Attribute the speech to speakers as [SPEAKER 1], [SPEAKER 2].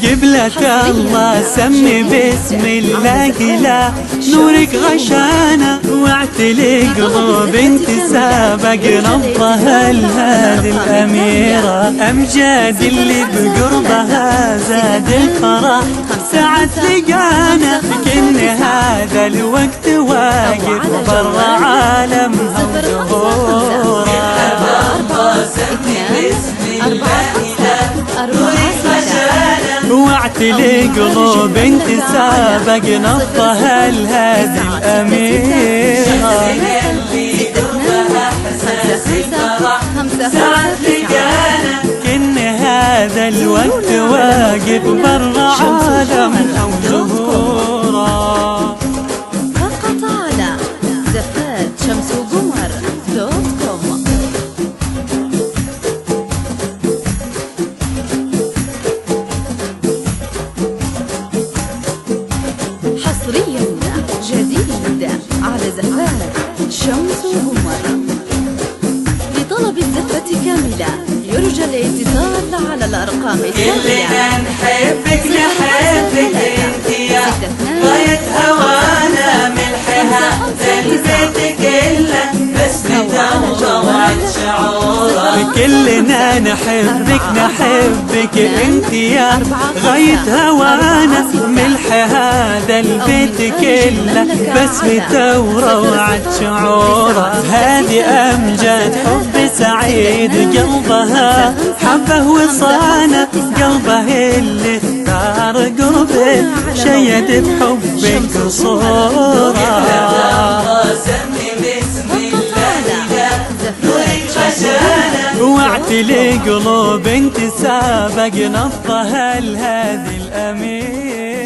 [SPEAKER 1] قبلة الله سمي بسم الله لا نورك غشانا واعتلي قلوب انت سابق نبضها لهذه الأميرة أمجاد اللي بقربها زاد الفرح سعد لقانا كن هذا الوقت واقف برا عالمها وجهورها واعتلي قلوب انت سابق نبضها لهذه الأميرة سعد لقانا كن هذا الوقت واقف برا عالمها وجهورها.
[SPEAKER 2] فقط على زفات شمس وقمر .com. حصريا جديد على زفات شمس وقمر. لطلب الزفة كاملة يرجى الاتصال على الأرقام التالية.
[SPEAKER 1] كلنا نحبك نحبك انت يا غاية هوانا ملحها البيت كله بس ندور شعورك. كلنا نحبك نحبك انت يا غاية هوانا ملح هذا البيت كله بس بتوروعة شعوره. هذه أمجاد حب سعيد قلبها حبه وصانه قلبه اللي اختار قربه شيد بحبك قصوره. واعتلي قلوب انت سابق نبضها لهذه الأميرة.